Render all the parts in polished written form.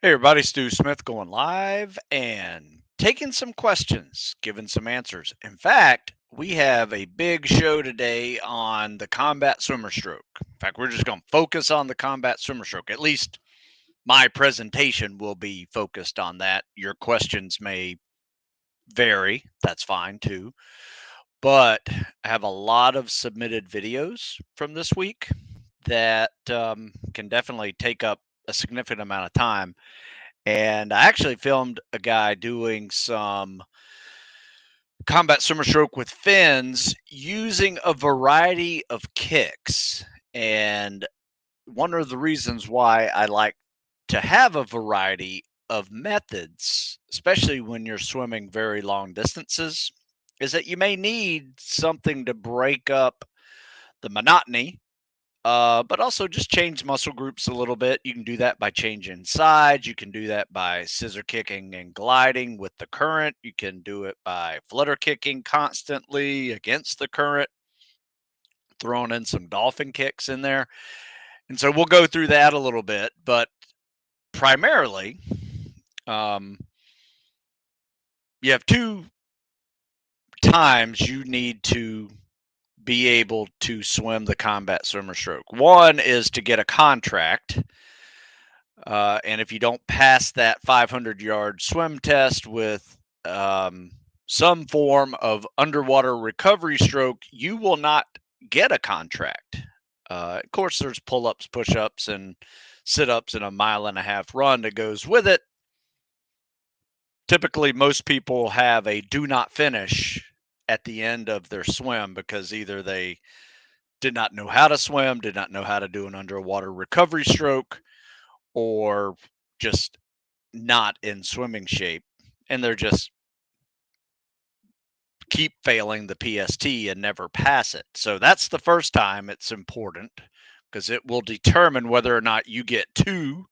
Hey everybody, Stu Smith going live and taking some questions, giving some answers. In fact, we have a big show today on the combat swimmer stroke. In fact, we're just going to focus on the combat swimmer stroke. At least my presentation will be focused on that. Your questions may vary. That's fine too. But I have a lot of submitted videos from this week that can definitely take up a significant amount of time. And I actually filmed a guy doing some combat swimmer stroke with fins using a variety of kicks. And one of the reasons why I like to have a variety of methods, especially when you're swimming very long distances, is that you may need something to break up the monotony, but also just change muscle groups a little bit. You can do that by changing sides. You can do that by scissor kicking and gliding with the current. You can do it by flutter kicking constantly against the current, throwing in some dolphin kicks in there. And so we'll go through that a little bit, but primarily, um, you have two times you need to be able to swim the combat swimmer stroke. One is to get a contract. And if you don't pass that 500-yard swim test with some form of underwater recovery stroke, you will not get a contract. Of course, there's pull ups, push ups, and sit ups and a mile-and-a-half run that goes with it. Typically, most people have a do not finish at the end of their swim because either they did not know how to swim, did not know how to do an underwater recovery stroke, or just not in swimming shape, and they're just keep failing the PST and never pass it. So that's the first time it's important because it will determine whether or not you get to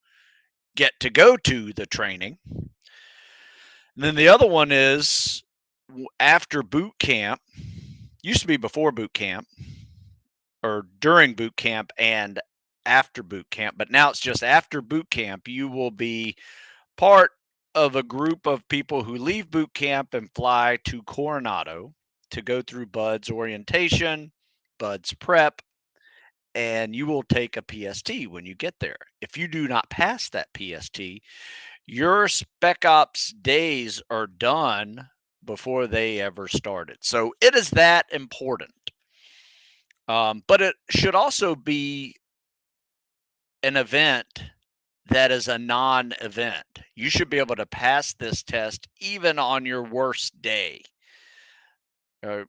go to the training. And then the other one is after boot camp. Used to be before boot camp or during boot camp and after boot camp, but now it's just after boot camp. You will be part of a group of people who leave boot camp and fly to Coronado to go through BUDS orientation, BUDS prep, and you will take a PST when you get there. If you do not pass that PST, your Spec Ops days are done before they ever started. So it is that important. But it should also be an event that is a non-event. You should be able to pass this test even on your worst day. Uh,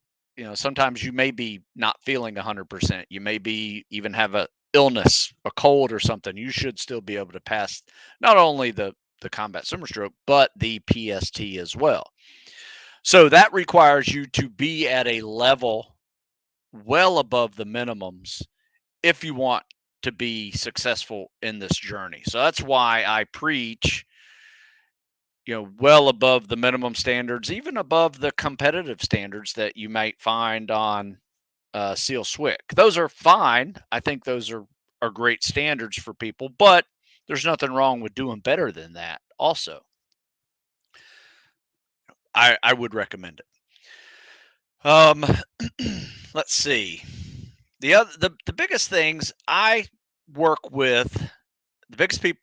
sometimes you may be not feeling 100%. You may be even have a illness, a cold or something. You should still be able to pass not only the combat swimmer stroke, but the PST as well. So that requires you to be at a level well above the minimums if you want to be successful in this journey. So that's why I preach, well above the minimum standards, even above the competitive standards that you might find on Seal Swick. Those are fine. I think those are great standards for people, but there's nothing wrong with doing better than that. Also, I would recommend it. Let's see. The biggest things I work with, the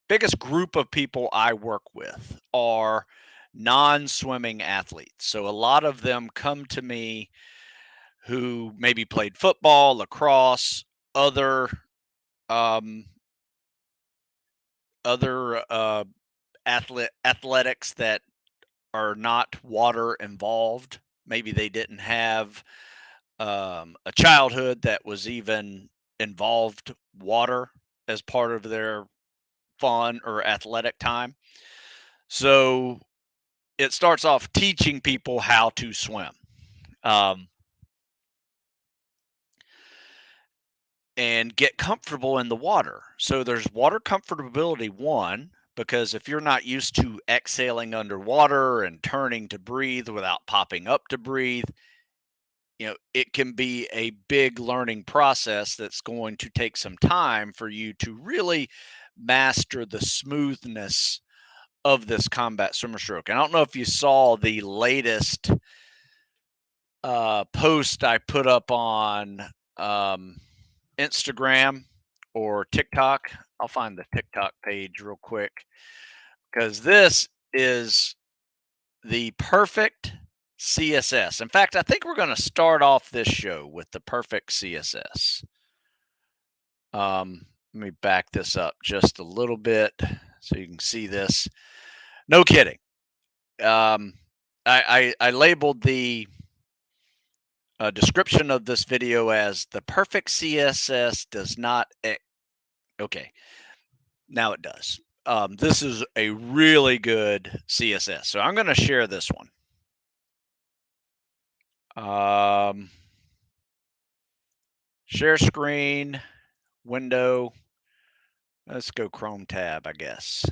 biggest group of people I work with are non-swimming athletes. So a lot of them come to me who maybe played football, lacrosse, other um, other athletics that are not water involved. Maybe they didn't have a childhood that was even involved water as part of their fun or athletic time. So it starts off teaching people how to swim. Um, and get comfortable in the water. So there's water comfortability, one, because if you're not used to exhaling underwater and turning to breathe without popping up to breathe, it can be a big learning process that's going to take some time for you to really master the smoothness of this combat swimmer stroke. And I don't know if you saw the latest post I put up on Instagram or TikTok. I'll find the TikTok page real quick because this is the perfect CSS. In fact, I think we're going to start off this show with the perfect CSS. Let me back this up just a little bit so you can see this. No kidding. I labeled the description of this video as the perfect CSS does not. Okay, now it does. This is a really good CSS. So I'm going to share this one. Share screen, window. Let's go Chrome tab, I guess.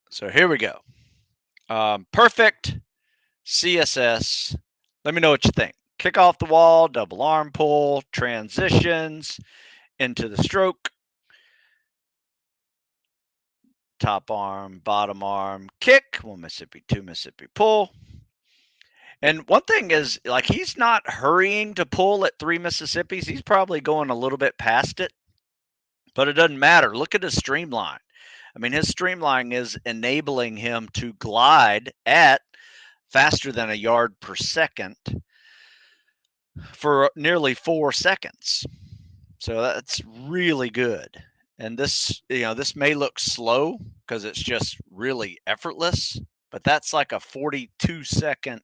So here we go. Perfect CSS. Let me know what you think. Kick off the wall, double arm pull, transitions into the stroke, top arm, bottom arm, kick, 1 Mississippi, 2 Mississippi, pull. And one thing is, like, he's not hurrying to pull at 3 Mississippis. He's probably going a little bit past it, but it doesn't matter. Look at his streamline. I mean, his streamline is enabling him to glide at faster than a yard per second for nearly 4 seconds. So that's really good. And this, this may look slow because it's just really effortless, but that's like a 42-second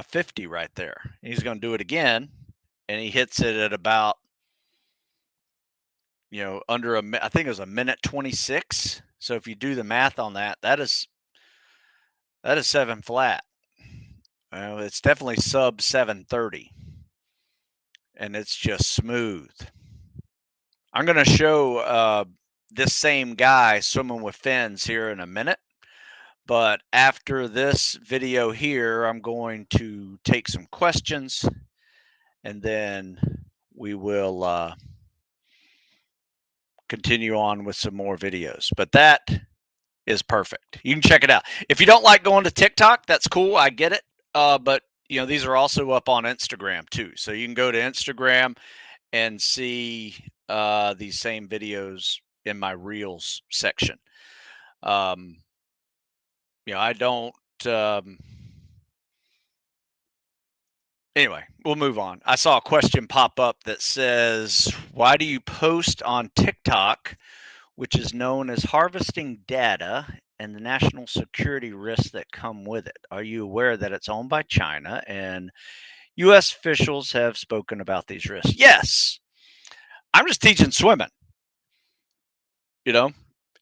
50 right there. He's going to do it again, and he hits it at about, under I think it was a minute 26. So if you do the math on that, that is 7 flat. It's definitely sub 730, and it's just smooth. I'm going to show this same guy swimming with fins here in a minute. But after this video here, I'm going to take some questions, and then we will continue on with some more videos. But that is perfect. You can check it out. If you don't like going to TikTok, that's cool. I get it. But these are also up on Instagram too. So you can go to Instagram and see these same videos in my Reels section. I don't. Anyway, we'll move on. I saw a question pop up that says, why do you post on TikTok, which is known as harvesting data and the national security risks that come with it? Are you aware that it's owned by China and U.S. officials have spoken about these risks? Yes. I'm just teaching swimming,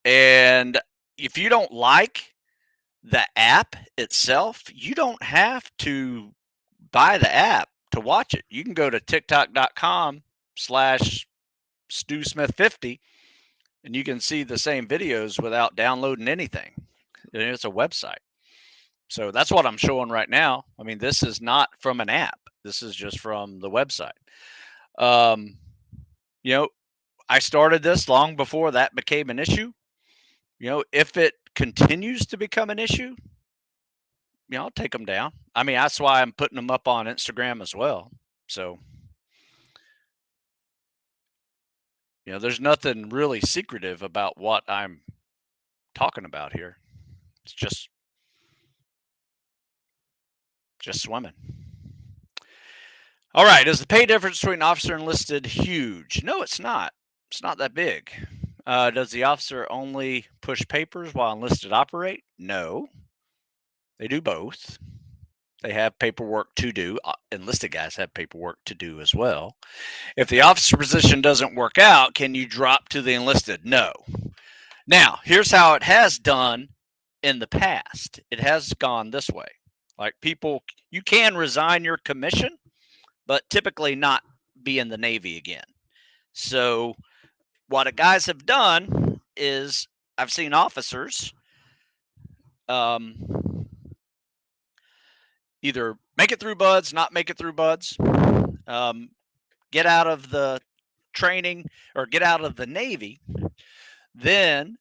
and if you don't like the app itself, you don't have to buy the app to watch it. You can go to tiktok.com/StuSmith50 and you can see the same videos without downloading anything. It's a website. So that's what I'm showing right now. I mean, this is not from an app. This is just from the website. I started this long before that became an issue. If it continues to become an issue, I'll take them down. I mean, that's why I'm putting them up on Instagram as well. So, there's nothing really secretive about what I'm talking about here. It's just swimming. All right. Is the pay difference between officer and enlisted huge? No, it's not. It's not that big. Does the officer only push papers while enlisted operate? No. They do both. They have paperwork to do. Enlisted guys have paperwork to do as well. If the officer position doesn't work out, can you drop to the enlisted? No. Now, here's how it has done in the past. It has gone this way. Like, people, you can resign your commission, but typically not be in the Navy again. So what the guys have done is, I've seen officers either make it through buds, not make it through buds, get out of the training or get out of the Navy, then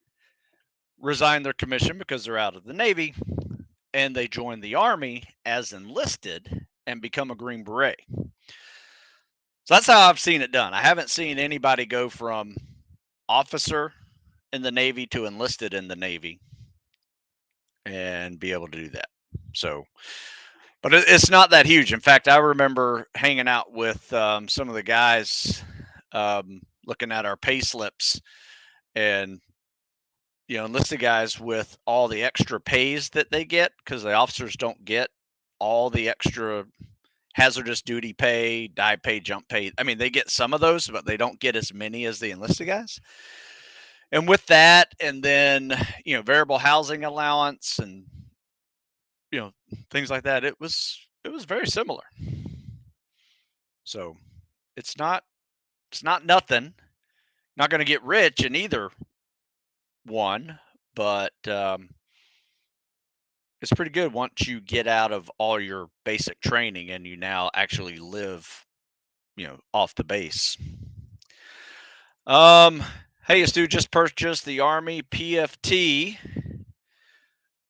resign their commission because they're out of the Navy, and they join the Army as enlisted and become a Green Beret. So that's how I've seen it done. I haven't seen anybody go from officer in the Navy to enlisted in the Navy and be able to do that. So, but it's not that huge. In fact, I remember hanging out with some of the guys, looking at our pay slips, and enlisted guys with all the extra pays that they get, because the officers don't get all the extra hazardous duty pay, dive pay, jump pay. I mean, they get some of those, but they don't get as many as the enlisted guys. And with that, and then variable housing allowance and things like that, it was very similar. So it's not nothing. Not going to get rich in either one, but it's pretty good once you get out of all your basic training and you now actually live, off the base. Hey, Stu just purchased the Army PFT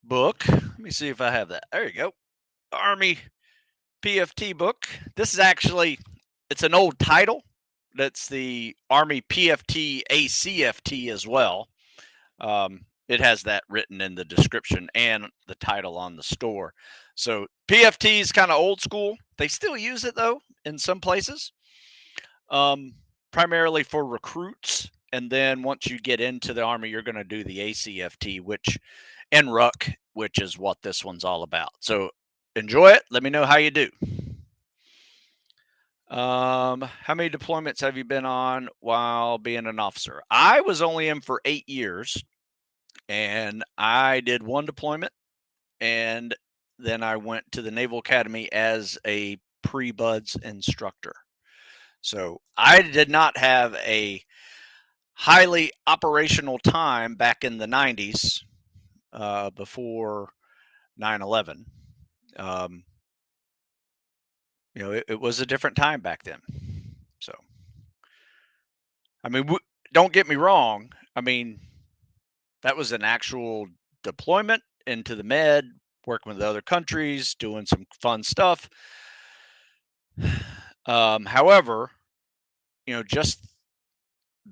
book. Let me see if I have that. There you go. Army PFT book. This is actually, it's an old title. That's the Army PFT ACFT as well. It has that written in the description and the title on the store. So PFT is kind of old school. They still use it though in some places, primarily for recruits. And then once you get into the Army, you're going to do the ACFT, and Ruck, which is what this one's all about. So enjoy it. Let me know how you do. How many deployments have you been on while being an officer? I was only in for 8 years, and I did one deployment, and then I went to the Naval Academy as a pre-buds instructor. So I did not have a highly operational time back in the 90s, before 9/11. It was a different time back then. So, I mean, don't get me wrong. I mean, that was an actual deployment into the Med, working with other countries, doing some fun stuff. However, just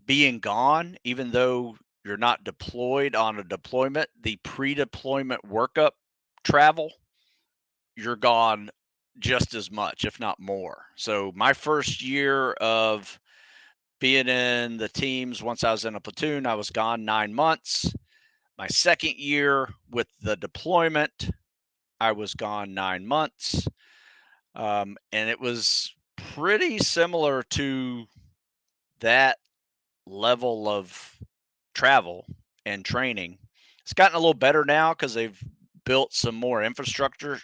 being gone, even though you're not deployed on a deployment, the pre-deployment workup travel, you're gone just as much, if not more. So my first year of being in the teams, once I was in a platoon, I was gone 9 months. My second year with the deployment, I was gone 9 months. And it was pretty similar to that level of travel and training. It's gotten a little better now because they've built some more infrastructure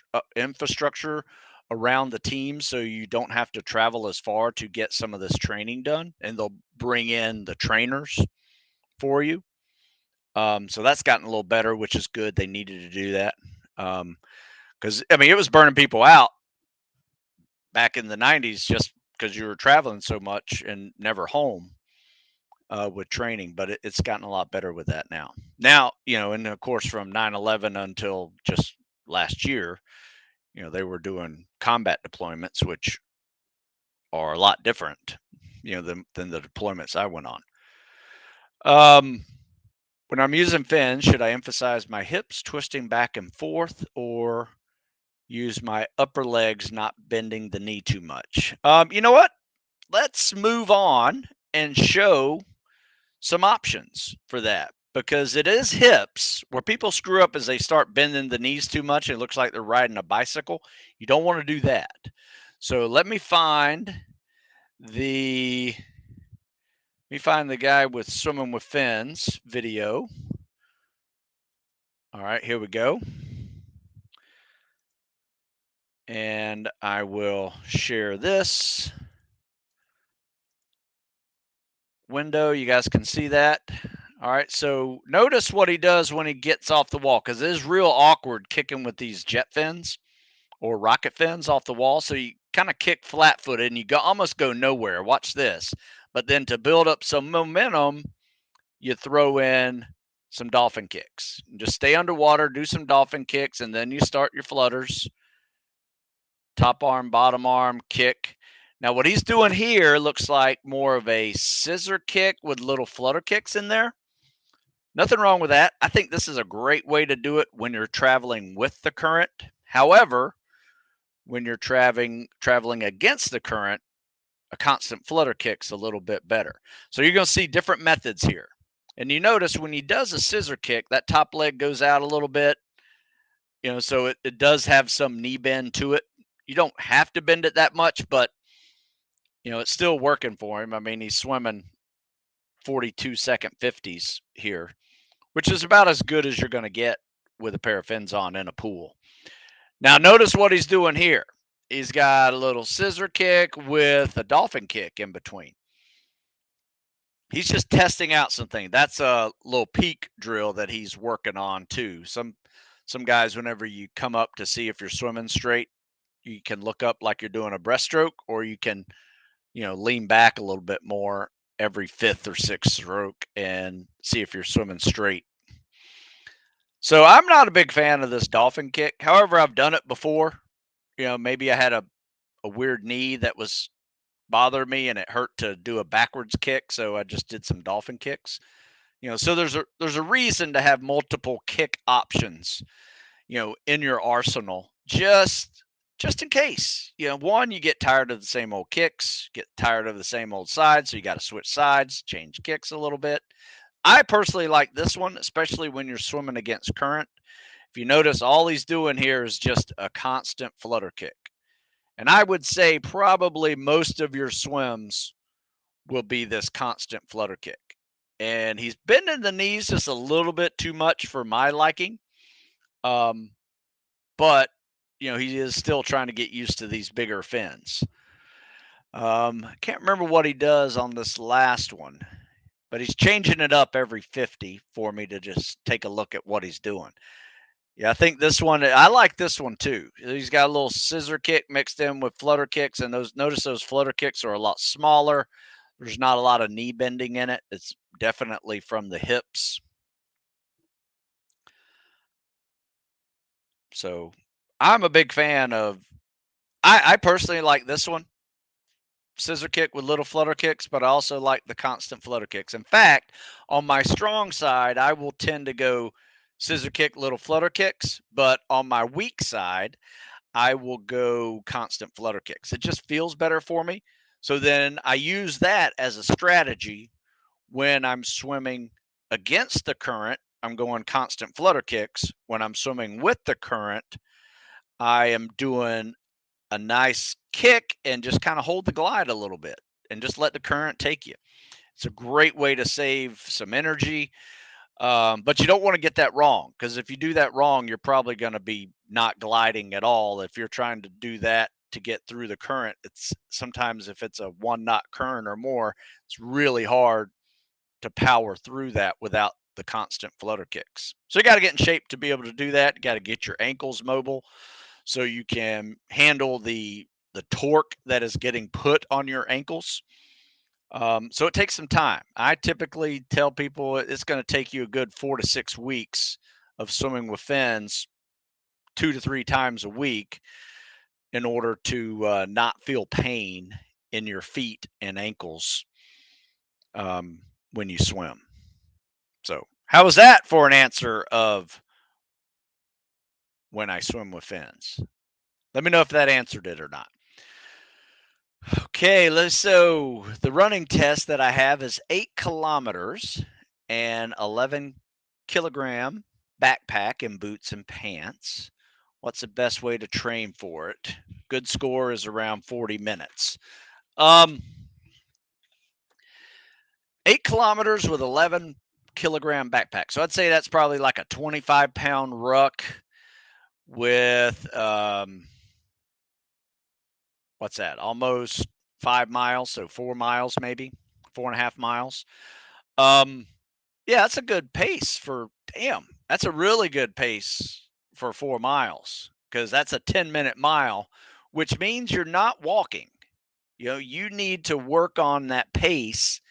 around the team, so you don't have to travel as far to get some of this training done, and they'll bring in the trainers for you. So that's gotten a little better, which is good. They needed to do that, because I mean, it was burning people out back in the 90s just because you were traveling so much and never home, with training. But it's gotten a lot better with that now. Now, and of course from 9/11 until just last year, they were doing combat deployments, which are a lot different, than the deployments I went on. When I'm using fins, should I emphasize my hips twisting back and forth, or use my upper legs not bending the knee too much? You know what? Let's move on and show some options for that, because it is hips where people screw up as they start bending the knees too much. It looks like they're riding a bicycle. You don't want to do that. So let me find the guy with swimming with fins video. All right, here we go. And I will share this window. You guys can see that. All right, so notice what he does when he gets off the wall, because it is real awkward kicking with these jet fins or rocket fins off the wall. So you kind of kick flat-footed and you almost go nowhere. Watch this. But then to build up some momentum, you throw in some dolphin kicks. Just stay underwater, do some dolphin kicks, and then you start your flutters. Top arm, bottom arm, kick. Now, what he's doing here looks like more of a scissor kick with little flutter kicks in there. Nothing wrong with that. I think this is a great way to do it when you're traveling with the current. However, when you're traveling against the current, a constant flutter kick's a little bit better. So you're going to see different methods here. And you notice when he does a scissor kick, that top leg goes out a little bit, so it does have some knee bend to it. You don't have to bend it that much, but it's still working for him. I mean, he's swimming 42-second 50s here, which is about as good as you're going to get with a pair of fins on in a pool. Now, notice what he's doing here. He's got a little scissor kick with a dolphin kick in between. He's just testing out something. That's a little peak drill that he's working on too. Some guys, whenever you come up to see if you're swimming straight, you can look up like you're doing a breaststroke, or you can, lean back a little bit more every fifth or sixth stroke and see if you're swimming straight. So I'm not a big fan of this dolphin kick. However, I've done it before. Maybe I had a weird knee that was bothered me and it hurt to do a backwards kick, so I just did some dolphin kicks. So there's a reason to have multiple kick options, in your arsenal, just in case. One, you get tired of the same old kicks, get tired of the same old sides, so you got to switch sides, change kicks a little bit. I personally like this one, especially when you're swimming against current. If you notice, all he's doing here is just a constant flutter kick. And I would say probably most of your swims will be this constant flutter kick. And he's bending the knees just a little bit too much for my liking. But, he is still trying to get used to these bigger fins. I can't remember what he does on this last one, but he's changing it up every 50 for me to just take a look at what he's doing. Yeah, I think this one, I like this one too. He's got a little scissor kick mixed in with flutter kicks, and notice those flutter kicks are a lot smaller. There's not a lot of knee bending in it. It's definitely from the hips. So I'm a big fan of, I personally like this one, scissor kick with little flutter kicks, but I also like the constant flutter kicks. In fact, on my strong side, I will tend to go scissor kick, little flutter kicks, but on my weak side, I will go constant flutter kicks. It just feels better for me. So then I use that as a strategy when I'm swimming against the current. I'm going constant flutter kicks. When I'm swimming with the current, I am doing a nice kick and just kind of hold the glide a little bit and just let the current take you. It's a great way to save some energy. But you don't want to get that wrong, because if you do that wrong, you're probably going to be not gliding at all. If you're trying to do that to get through the current, it's sometimes, if it's a 1 knot current or more, it's really hard to power through that without the constant flutter kicks. So you got to get in shape to be able to do that. You got to get your ankles mobile so you can handle the torque that is getting put on your ankles. So it takes some time. I typically tell people it's going to take you a good 4 to 6 weeks of swimming with fins 2 to 3 times a week in order to not feel pain in your feet and ankles when you swim. So how was that for an answer of when I swim with fins? Let me know if that answered it or not. Okay, so the running test that I have is 8 kilometers and 11-kilogram backpack and boots and pants. What's the best way to train for it? Good score is around 40 minutes. 8 kilometers with 11-kilogram backpack. So I'd say that's probably like a 25-pound ruck with what's that? Almost 5 miles, so 4 miles, maybe 4.5 miles. Yeah, that's a good pace for, damn, that's a really good pace for 4 miles, because that's a 10-minute mile, which means you're not walking. You need to work on that pace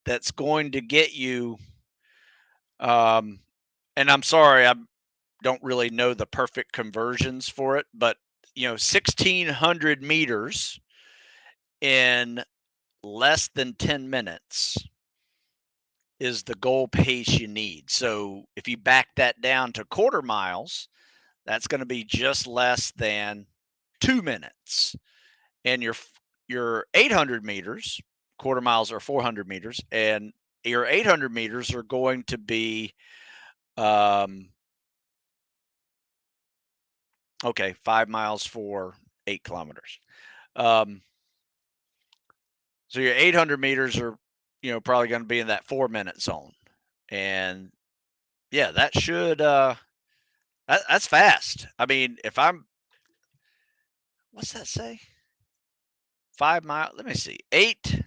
that's going to get you. Um, and I'm sorry, I don't really know the perfect conversions for it, but 1,600 meters in less than 10 minutes is the goal pace you need. So if you back that down to quarter miles, that's going to be just less than 2 minutes. And your 800 meters, quarter miles are 400 meters, and your 800 meters are going to be um, okay, 5 miles for 8 kilometers. Um, so your 800 meters are probably going to be in that 4 minute zone, and yeah, that should that's fast. I mean, if I'm what's that say? 5 mile. Let me see. Eight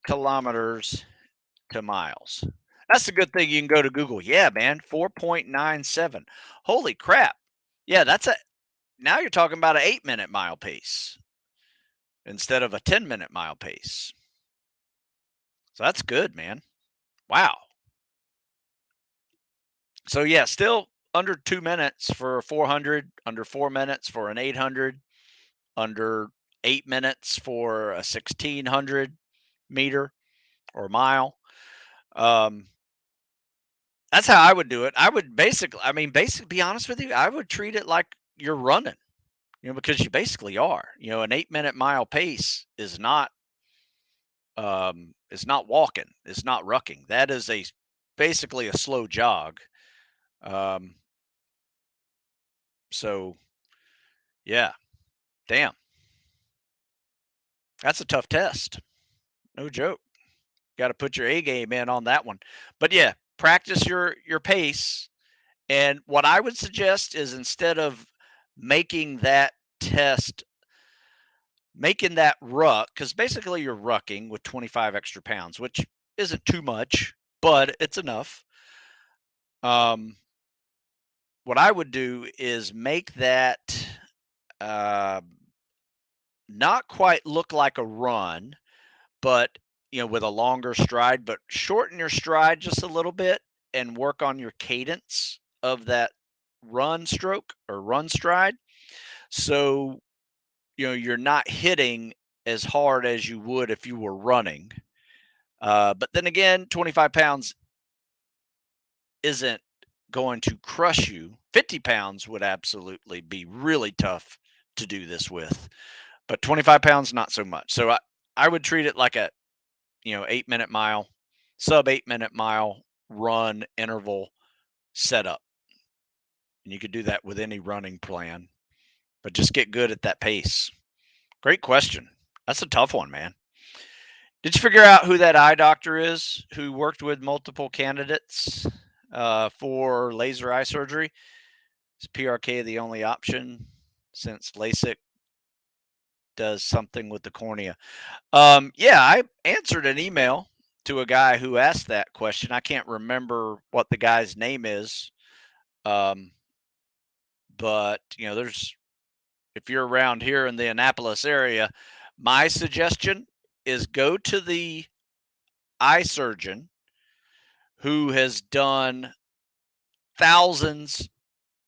kilometers to miles. That's a good thing you can go to Google. Yeah, man, 4.97. Holy crap. Yeah, now you're talking about an 8 minute mile pace instead of a 10-minute mile pace. So that's good, man. Wow. So yeah, still under 2 minutes for a 400, under 4 minutes for an 800, under 8 minutes for a 1,600 meter or mile. Um, that's how I would do it. I would basically, be honest with you, I would treat it like you're running, because you basically are. An 8 minute mile pace is not walking, it's not rucking. That is basically a slow jog. Um, so yeah, damn, that's a tough test. No joke. Got to put your A game in on that one. But yeah, practice your pace. And what I would suggest is, instead of making that test, making that ruck, because basically you're rucking with 25 extra pounds, which isn't too much, but it's enough. Um, what I would do is make that uh, not quite look like a run, but with a longer stride, but shorten your stride just a little bit and work on your cadence of that run stroke or run stride. So, you're not hitting as hard as you would if you were running. But then again, 25 pounds isn't going to crush you. 50 pounds would absolutely be really tough to do this with, but 25 pounds, not so much. So I would treat it like a 8 minute mile, sub 8 minute mile run interval setup. And you could do that with any running plan, but just get good at that pace. Great question. That's a tough one, man. Did you figure out who that eye doctor is who worked with multiple candidates for laser eye surgery? Is PRK the only option since LASIK does something with the cornea? Yeah, I answered an email to a guy who asked that question. I can't remember what the guy's name is. Um, but if you're around here in the Annapolis area, my suggestion is go to the eye surgeon who has done thousands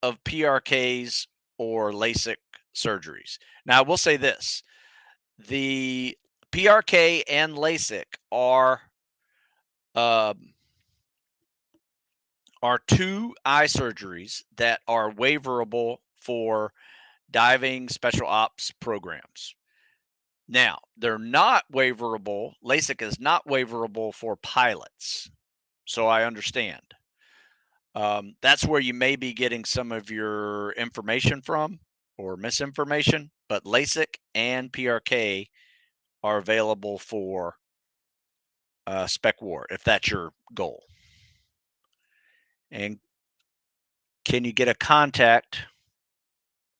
of PRKs or LASIK surgeries. Now, I will say this: the PRK and LASIK um, are two eye surgeries that are waiverable for diving special ops programs. Now, they're not waiverable. LASIK is not waiverable for pilots. So I understand. That's where you may be getting some of your information from, or misinformation, but LASIK and PRK are available for spec war if that's your goal. And can you get a contact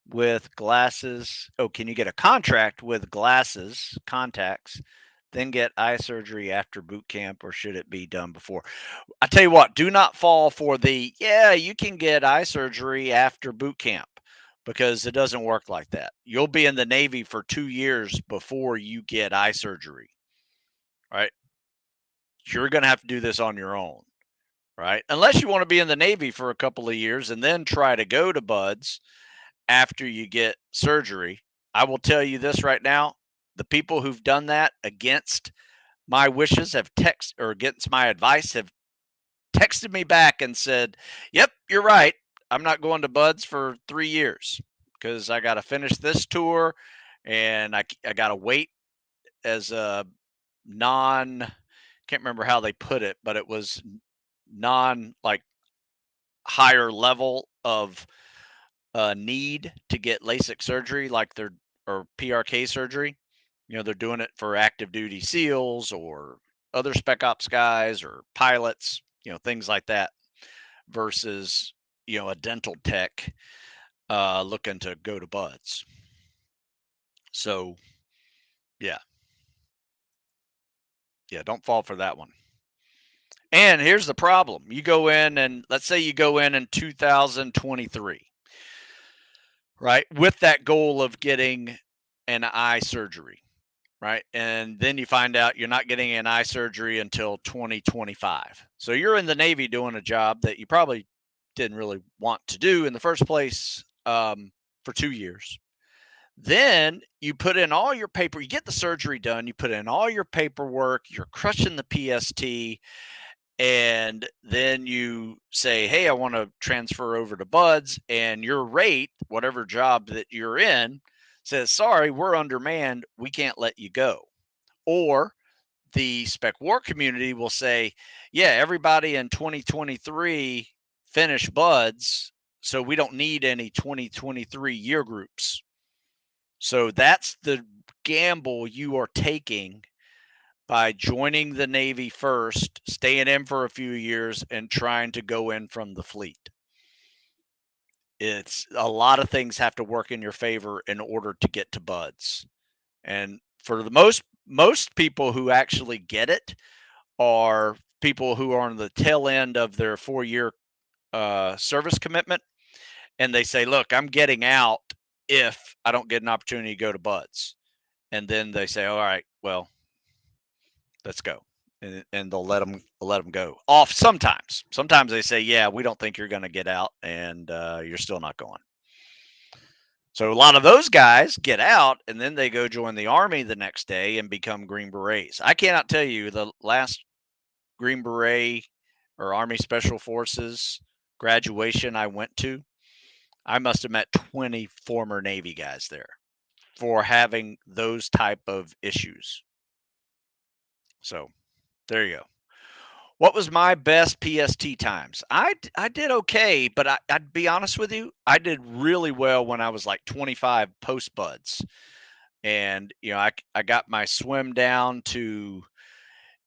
with glasses? Oh, can you get a contract with glasses, contacts, then get eye surgery after boot camp, or should it be done before? I tell you what, do not fall for the, yeah, you can get eye surgery after boot camp. because it doesn't work like that. You'll be in the Navy for 2 years before you get eye surgery, right? You're going to have to do this on your own, right? Unless you want to be in the Navy for a couple of years and then try to go to buds after you get surgery. I will tell you this right now, the people who've done that against my wishes have or against my advice have texted me back and said, "Yep, you're right. I'm not going to buds for 3 years because I got to finish this tour and I got to wait as a non can't remember how they put it, but it was non like higher level of need to get LASIK surgery, like they're or PRK surgery. You know, they're doing it for active duty SEALs or other spec ops guys or pilots, things like that, versus, a dental tech looking to go to buds. So, yeah, don't fall for that one. And here's the problem. You go in and let's say you go in 2023, right? With that goal of getting an eye surgery, right? And then you find out you're not getting an eye surgery until 2025. So you're in the Navy doing a job that you probably didn't really want to do in the first place for 2 years. Then you put in all your paper, you get the surgery done, you put in all your paperwork, you're crushing the PST, and then you say, "Hey, I want to transfer over to buds," and your rate, whatever job that you're in, says, "Sorry, we're undermanned, we can't let you go." Or the spec war community will say, "Yeah, everybody in 2023 finished buds, so we don't need any 2023 year groups." So that's the gamble you are taking by joining the Navy first, staying in for a few years, and trying to go in from the fleet. It's a lot of things have to work in your favor in order to get to buds. And for the most people who actually get it are people who are on the tail end of their 4-year service commitment, and they say, "Look, I'm getting out if I don't get an opportunity to go to buds." And then they say, "All right, well, let's go," and they'll let them go off. Sometimes they say, "Yeah, we don't think you're going to get out, and you're still not going." So a lot of those guys get out, and then they go join the Army the next day and become Green Berets. I cannot tell you the last Green Beret or Army Special Forces graduation I went to. I must have met 20 former Navy guys there for having those type of issues. So there you go. What was my best PST times? I did okay, but I'd be honest with you, I did really well when I was like 25 post buds, and I got my swim down to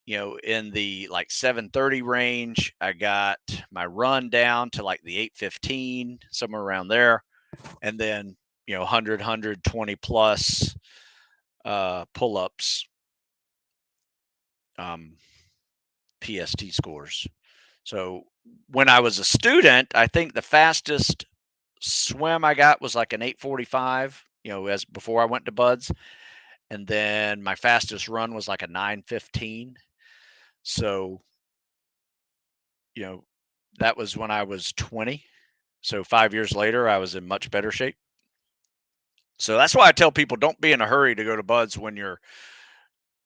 in the like 730 range. I got my run down to like the 815, somewhere around there, and then 100 plus pull ups, PST scores. So when I was a student, I think the fastest swim I got was like an 845, as before I went to buds. And then my fastest run was like a 915. So, you know, that was when I was 20. So 5 years later, I was in much better shape. So that's why I tell people, don't be in a hurry to go to buds when you're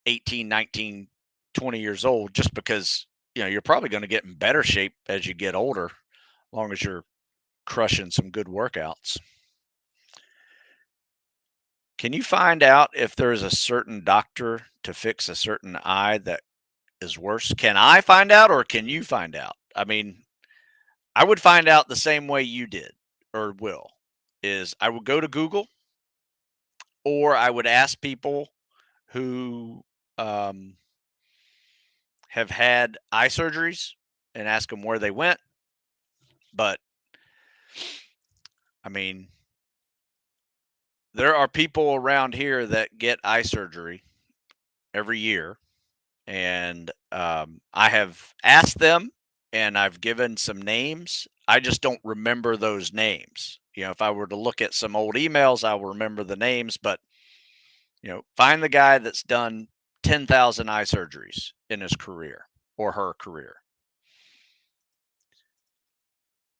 18, 19, 20 years old, just because, you're probably going to get in better shape as you get older, as long as you're crushing some good workouts. Can you find out if there's a certain doctor to fix a certain eye that is worse? Can I find out or can you find out? I mean, I would find out the same way you did or will, is I would go to Google, or I would ask people who um, have had eye surgeries and ask them where they went. But I mean, there are people around here that get eye surgery every year, and I have asked them and I've given some names. I just don't remember those names. If I were to look at some old emails, I will remember the names, but find the guy that's done 10,000 eye surgeries in his career or her career.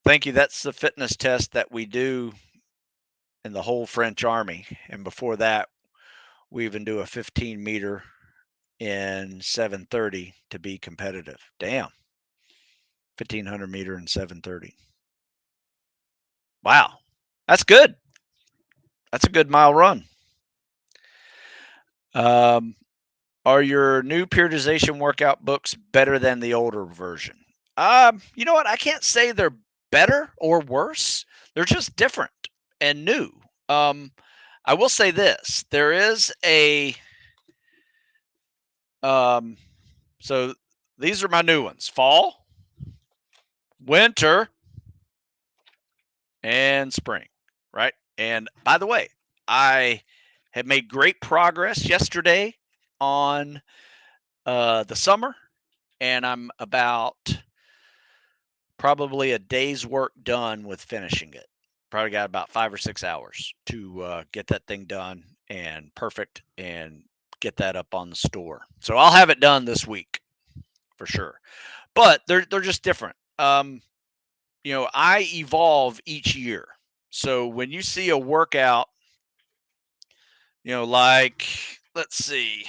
Thank you. That's the fitness test that we do in the whole French army. And before that, we even do a 15-meter in 7:30 to be competitive. Damn. 1,500-meter in 7:30. Wow. That's good. That's a good mile run. Are your new periodization workout books better than the older version? You know what? I can't say they're better or worse. They're just different and new. I will say this: there is a so these are my new ones: fall, winter, and spring. Right. And by the way, I have made great progress yesterday on the summer, and I'm about probably a day's work done with finishing it. Probably got about 5 or 6 hours to get that thing done and perfect and get that up on the store. So I'll have it done this week for sure. But they're just different. I evolve each year. So when you see a workout, like let's see,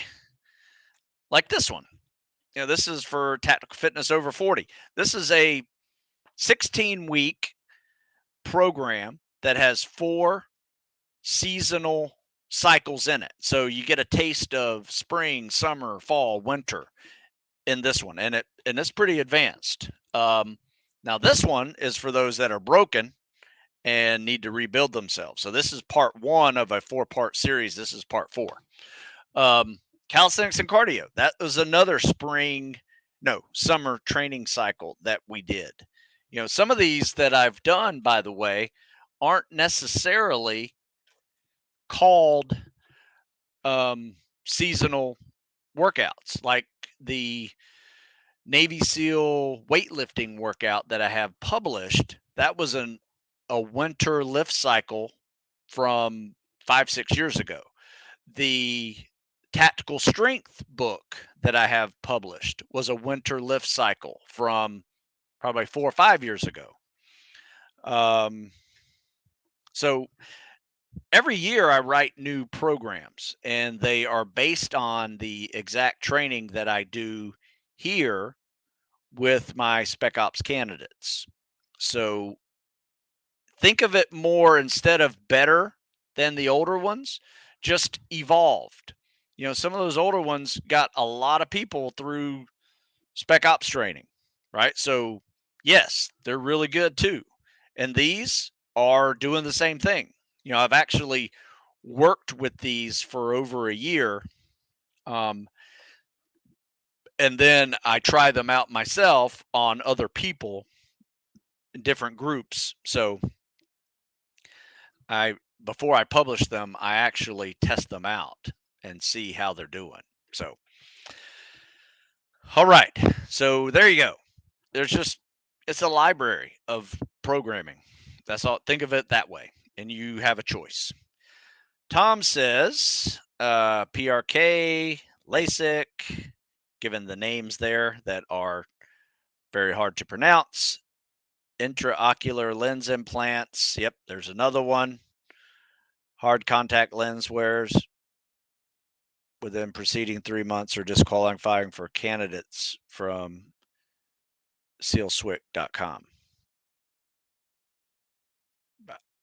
like this one. This is for Tactical Fitness Over 40. This is a 16-week program that has 4 seasonal cycles in it. So you get a taste of spring, summer, fall, winter in this one, and it's pretty advanced. Now this one is for those that are broken and need to rebuild themselves. So this is part 1 of a 4-part series. This is part 4. Calisthenics and cardio. That was another summer training cycle that we did. Some of these that I've done, by the way, aren't necessarily called seasonal workouts, like the Navy SEAL weightlifting workout that I have published. That was a winter lift cycle from 5-6 years ago. The tactical strength book that I have published was a winter lift cycle from probably 4 or 5 years ago. So every year I write new programs, and they are based on the exact training that I do here with my Spec Ops candidates. So think of it more, instead of better than the older ones, just evolved. Some of those older ones got a lot of people through Spec Ops training, right? So yes, they're really good too. And these are doing the same thing. I've actually worked with these for over a year. And then I try them out myself on other people in different groups. So before I publish them, I actually test them out and see how they're doing. So, all right. So there you go. It's a library of programming. That's all. Think of it that way, and you have a choice. Tom says PRK, LASIK, given the names there that are very hard to pronounce. Intraocular lens implants. Yep, there's another one. Hard contact lens wears within preceding 3 months are disqualifying for candidates from sealswick.com.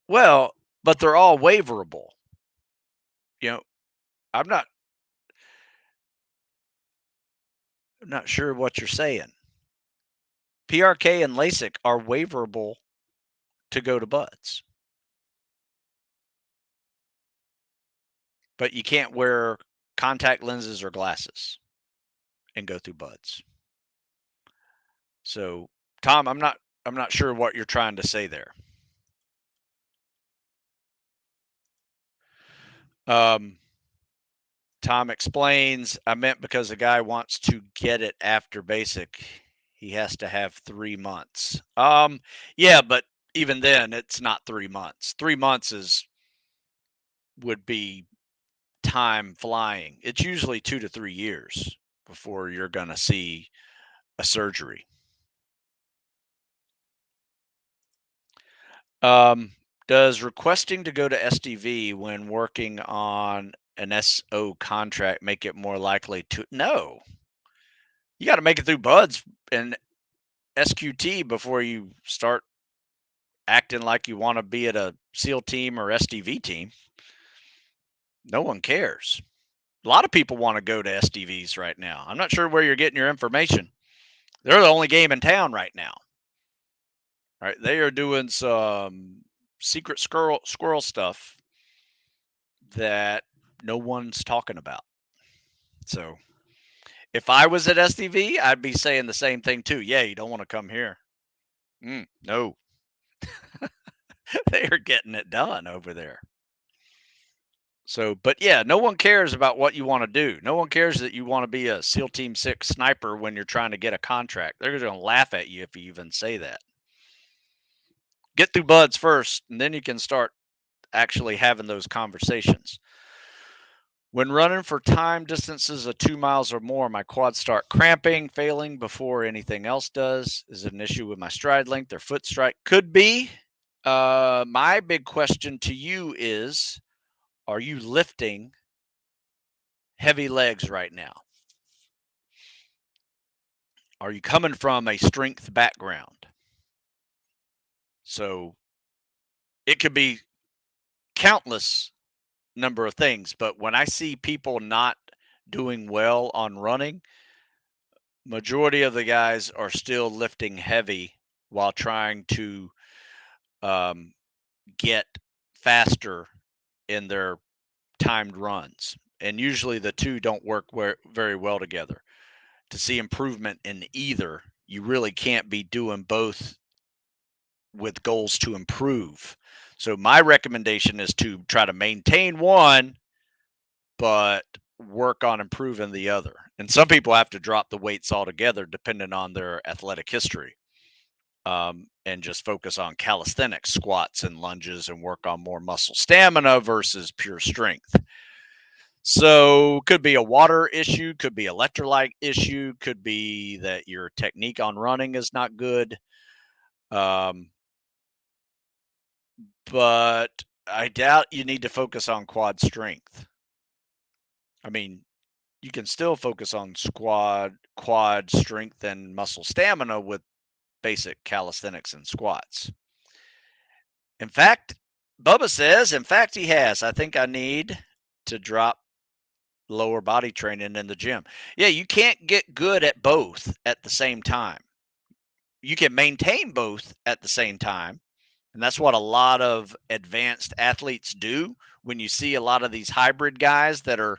Well, but they're all waiverable. I'm not sure what you're saying. PRK and LASIK are waiverable to go to buds, but you can't wear contact lenses or glasses and go through buds. So, Tom, I'm not sure what you're trying to say there. Tom explains, I meant because the guy wants to get it after basic. He has to have 3 months. Yeah, but even then, it's not 3 months. 3 months would be time flying. It's usually 2 to 3 years before you're going to see a surgery. Um, does requesting to go to SDV when working on an SO contract make it more likely to? No. You got to make it through buds and SQT before you start acting like you want to be at a SEAL team or SDV team. No one cares. A lot of people want to go to SDVs right now. I'm not sure where you're getting your information. They're the only game in town right now. Right? They are doing some secret squirrel stuff that no one's talking about. So if I was at SDV, I'd be saying the same thing too. Yeah, you don't want to come here. No, they are getting it done over there. So, but yeah, no one cares about what you want to do. No one cares that you want to be a SEAL Team 6 sniper when you're trying to get a contract. They're going to laugh at you if you even say that. Get through buds first, and then you can start actually having those conversations. When running for time distances of 2 miles or more, my quads start cramping, failing before anything else does. Is it an issue with my stride length or foot strike? Could be. My big question to you is, are you lifting heavy legs right now? Are you coming from a strength background? So it could be countless number of things, but when I see people not doing well on running, majority of the guys are still lifting heavy while trying to um, get faster in their timed runs. And usually the two don't work very well together. To see improvement in either, you really can't be doing both with goals to improve. So my recommendation is to try to maintain one, but work on improving the other. And some people have to drop the weights altogether depending on their athletic history. And just focus on calisthenics, squats and lunges, and work on more muscle stamina versus pure strength. So could be a water issue, could be electrolyte issue, could be that your technique on running is not good. But I doubt you need to focus on quad strength. I mean, you can still focus on quad strength and muscle stamina with basic calisthenics and squats. In fact, Bubba says, in fact, he has. I think I need to drop lower body training in the gym. Yeah, you can't get good at both at the same time. You can maintain both at the same time. And that's what a lot of advanced athletes do. When you see a lot of these hybrid guys that are,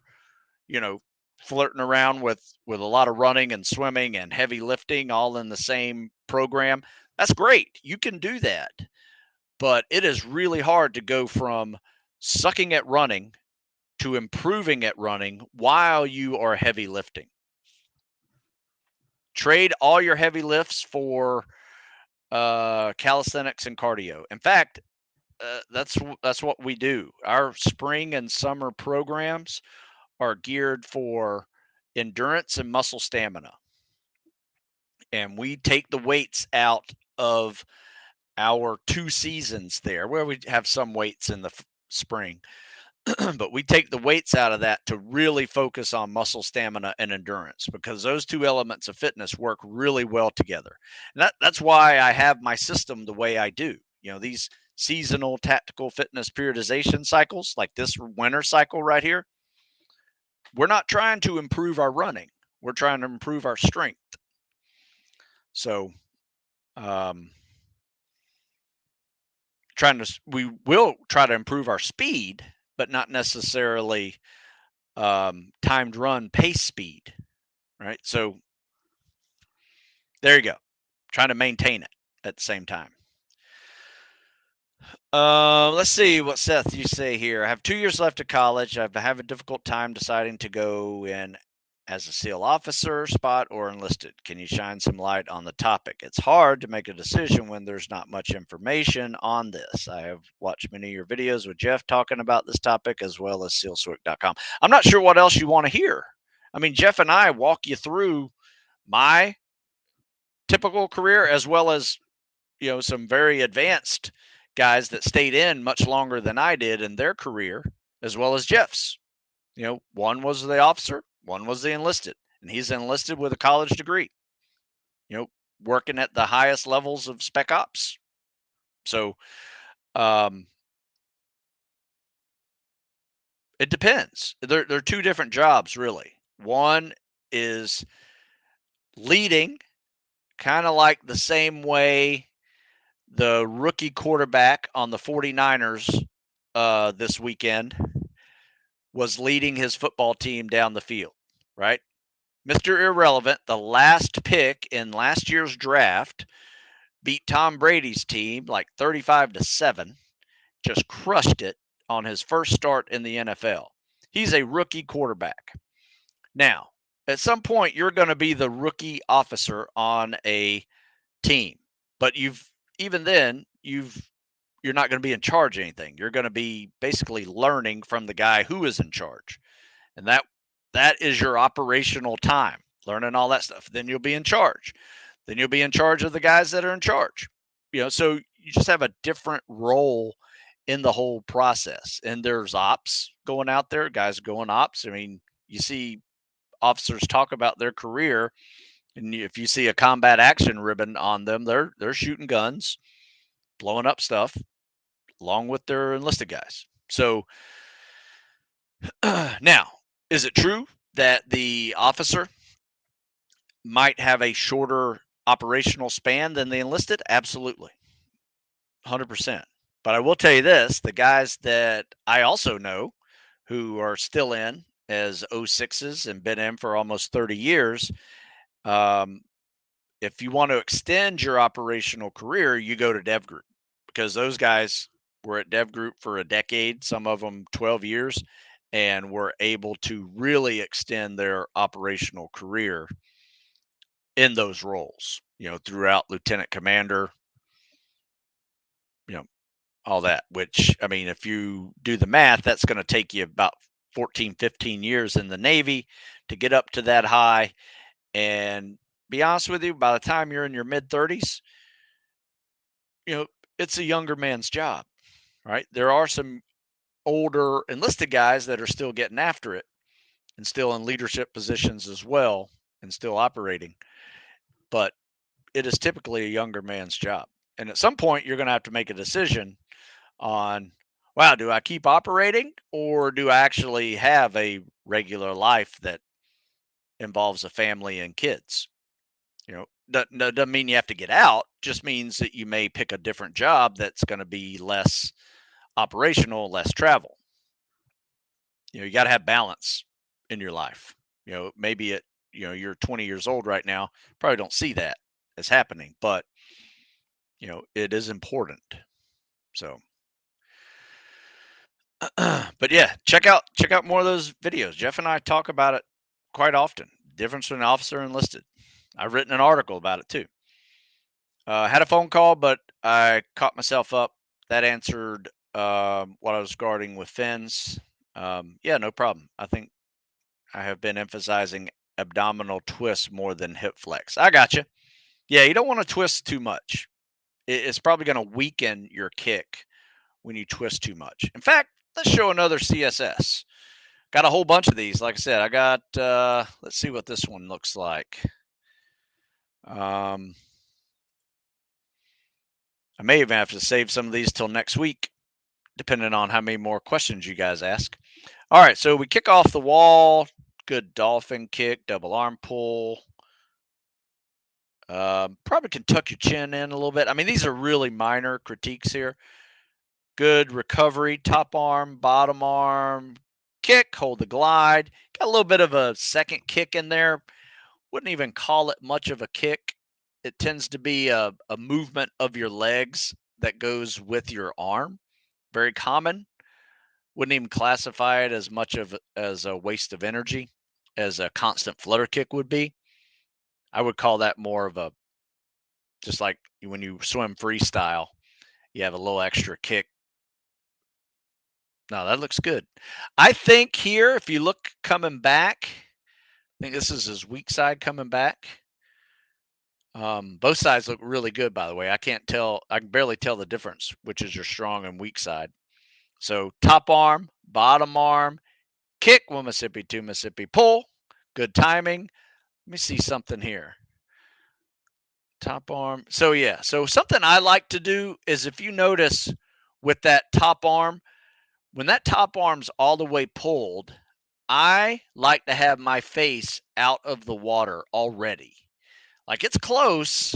you know, flirting around with a lot of running and swimming and heavy lifting all in the same program, that's great. You can do that. But it is really hard to go from sucking at running to improving at running while you are heavy lifting. Trade all your heavy lifts for calisthenics and cardio. In fact, that's what we do. Our spring and summer programs are geared for endurance and muscle stamina, and we take the weights out of our 2 seasons there, where we have some weights in the spring. But we take the weights out of that to really focus on muscle stamina and endurance, because those two elements of fitness work really well together. And that's why I have my system the way I do. These seasonal tactical fitness periodization cycles, like this winter cycle right here, we're not trying to improve our running. We're trying to improve our strength. So, we will try to improve our speed, but not necessarily timed run pace speed, right? So there you go. Trying to maintain it at the same time. Let's see what Seth you say here. I have 2 years left of college. I've had a difficult time deciding to go in as a SEAL officer, spot, or enlisted? Can you shine some light on the topic? It's hard to make a decision when there's not much information on this. I have watched many of your videos with Jeff talking about this topic, as well as SEALSWIC.com. I'm not sure what else you want to hear. I mean, Jeff and I walk you through my typical career, as well as some very advanced guys that stayed in much longer than I did in their career, as well as Jeff's. One was the officer, one was the enlisted, and he's enlisted with a college degree, working at the highest levels of spec ops. So it depends. They're two different jobs, really. One is leading, kind of like the same way the rookie quarterback on the 49ers this weekend was leading his football team down the field, right? Mr. Irrelevant, the last pick in last year's draft, beat Tom Brady's team like 35-7, just crushed it on his first start in the NFL. He's a rookie quarterback. Now, at some point, you're going to be the rookie officer on a team, but even then, you're not going to be in charge of anything. You're going to be basically learning from the guy who is in charge. And that is your operational time, learning all that stuff. Then you'll be in charge. Then you'll be in charge of the guys that are in charge. So you just have a different role in the whole process. And there's ops going out there, guys going ops. I mean, you see officers talk about their career, and if you see a combat action ribbon on them, they're shooting guns, blowing up stuff, along with their enlisted guys. So now, is it true that the officer might have a shorter operational span than the enlisted? Absolutely. 100%. But I will tell you this, the guys that I also know who are still in as 06s and been in for almost 30 years, if you want to extend your operational career, you go to Dev Group, because those guys were at Dev Group for a decade, some of them 12 years, and were able to really extend their operational career in those roles, throughout lieutenant commander, all that, which, I mean, if you do the math, that's going to take you about 14, 15 years in the Navy to get up to that high. And be honest with you, by the time you're in your mid 30s, it's a younger man's job, right? There are some older enlisted guys that are still getting after it and still in leadership positions as well and still operating. But it is typically a younger man's job. And at some point, you're going to have to make a decision on, wow, do I keep operating, or do I actually have a regular life that involves a family and kids? Doesn't mean you have to get out, just means that you may pick a different job that's going to be less operational, less travel. You got to have balance in your life. Maybe you're 20 years old right now, probably don't see that as happening, but it is important. So but yeah, check out more of those videos. Jeff and I talk about it quite often. Difference between officer and enlisted. I've written an article about it too. Had a phone call, but I caught myself up. That answered what I was guarding with fins. Yeah, no problem. I think I have been emphasizing abdominal twist more than hip flex. I got you. Yeah, you don't want to twist too much. It's probably going to weaken your kick when you twist too much. In fact, let's show another CSS. Got a whole bunch of these. Like I said, I got, let's see what this one looks like. I may even have to save some of these till next week, depending on how many more questions you guys ask. All right, so we kick off the wall. Good dolphin kick, double arm pull. Probably can tuck your chin in a little bit. I mean, these are really minor critiques here. Good recovery, top arm, bottom arm, kick, hold the glide. Got a little bit of a second kick in there. Wouldn't even call it much of a kick. It tends to be a movement of your legs that goes with your arm. Very common. Wouldn't even classify it as much of as a waste of energy. as a constant flutter kick would be. I would call that more of a, just like when you swim freestyle, you have a little extra kick. No, that looks good. I think here, if you look coming back, I think this is his weak side coming back. Both sides look really good, by the way. I can't tell. I can barely tell the difference, which is your strong and weak side. So top arm, bottom arm, kick, 1 Mississippi, 2 Mississippi, pull. Good timing. Let me see something here. Top arm. So yeah, so something I like to do is, if you notice with that top arm, when that top arm's all the way pulled, I like to have my face out of the water already. Like, it's close,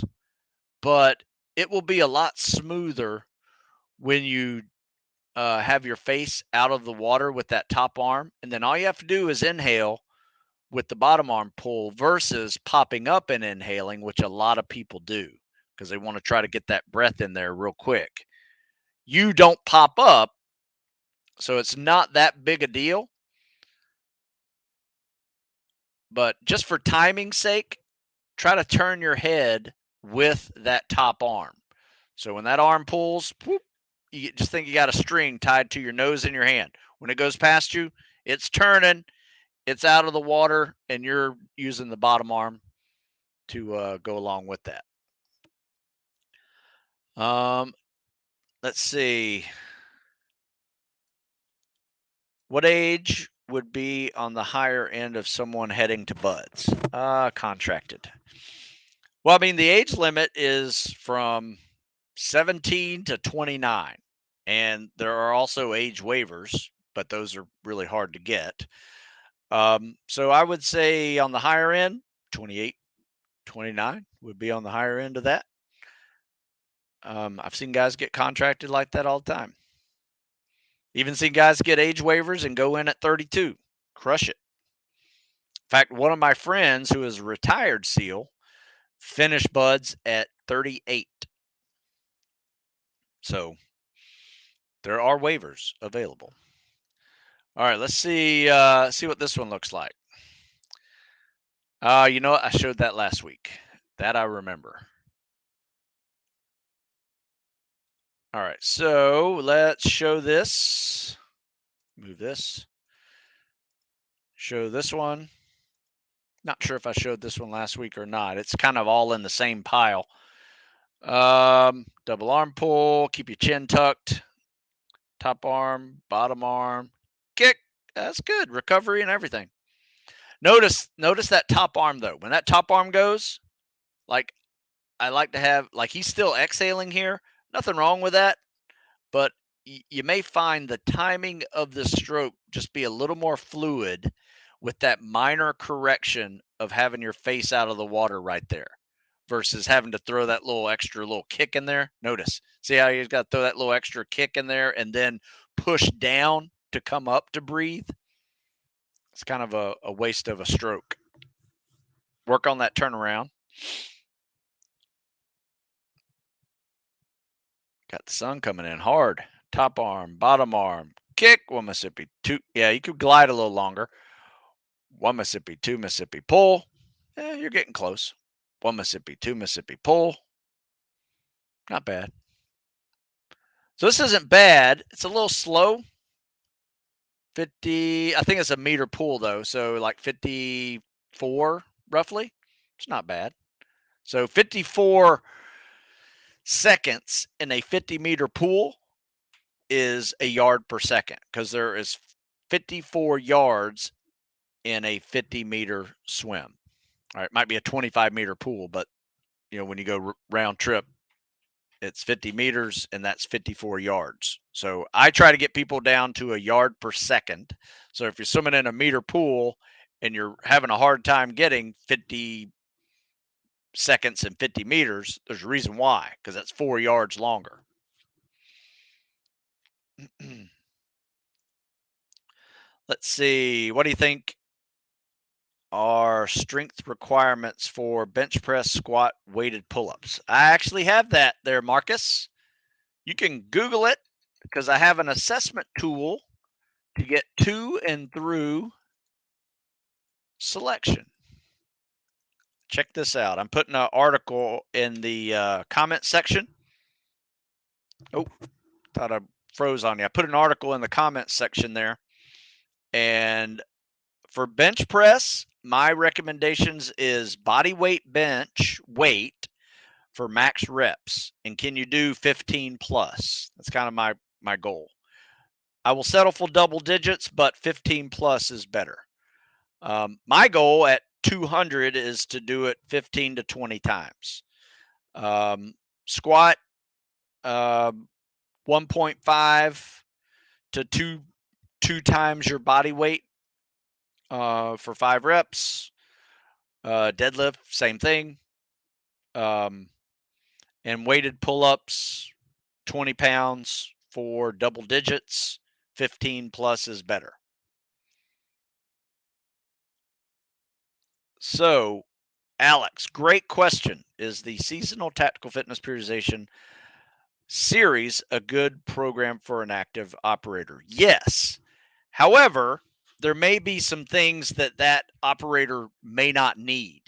but it will be a lot smoother when you have your face out of the water with that top arm. And then all you have to do is inhale with the bottom arm pull versus popping up and inhaling, which a lot of people do because they want to try to get that breath in there real quick. You don't pop up, so it's not that big a deal. But just for timing's sake, try to turn your head with that top arm. So when that arm pulls, whoop, you just think you got a string tied to your nose and your hand. When it goes past you, it's turning, it's out of the water, and you're using the bottom arm to go along with that. Let's see. What age would be on the higher end of someone heading to buds? Contracted. Well, I mean, the age limit is from 17 to 29. And there are also age waivers, but those are really hard to get. So I would say on the higher end, 28, 29 would be on the higher end of that. I've seen guys get contracted like that all the time. Even seen guys get age waivers and go in at 32, crush it. In fact, one of my friends who is a retired SEAL finished buds at 38. So there are waivers available. All right, let's see what this one looks like. You know what? I showed that last week. That I remember. All right, so let's show this. Move this. Show this one. Not sure if I showed this one last week or not. It's kind of all in the same pile. Double arm pull. Keep your chin tucked. Top arm, bottom arm, kick. That's good. Recovery and everything. Notice that top arm though. When that top arm goes, like, I like to have, like, he's still exhaling here. Nothing wrong with that, but you may find the timing of the stroke just be a little more fluid with that minor correction of having your face out of the water right there versus having to throw that little extra little kick in there. Notice, see how you got to throw that little extra kick in there and then push down to come up to breathe? It's kind of a waste of a stroke. Work on that turnaround. Got the sun coming in hard. Top arm, bottom arm, kick, 1 Mississippi, 2. Yeah, you could glide a little longer. 1 Mississippi, 2 Mississippi, pull. Yeah, you're getting close. 1 Mississippi, 2 Mississippi, pull. Not bad. So this isn't bad. It's a little slow. 50, I think it's a meter pull though. So like 54 roughly. It's not bad. So 54 seconds in a 50-meter pool is a yard per second because there is 54 yards in a 50-meter swim. All right, it might be a 25-meter pool, but you know, when you go round trip, it's 50 meters and that's 54 yards. So I try to get people down to a yard per second. So if you're swimming in a meter pool and you're having a hard time getting 50 seconds and 50 meters, there's a reason why, because that's 4 yards longer. Let's see. What do you think are strength requirements for bench press, squat, weighted pull-ups? I actually have that there, Marcus. You can Google it because I have an assessment tool to get to and through selection. Check this out. I'm putting an article in the comment section. Oh, thought I froze on you. I put an article in the comment section there. And for bench press, my recommendations is body weight bench weight for max reps. And can you do 15 plus? That's kind of my goal. I will settle for double digits, but 15 plus is better. My goal at 200 is to do it 15 to 20 times. Squat, 1.5 to 2 times your body weight for 5 reps. Deadlift, same thing. And weighted pull-ups, 20 pounds for double digits. 15 plus is better. So, Alex, great question. Is the seasonal tactical fitness periodization series a good program for an active operator? Yes. However, there may be some things that operator may not need.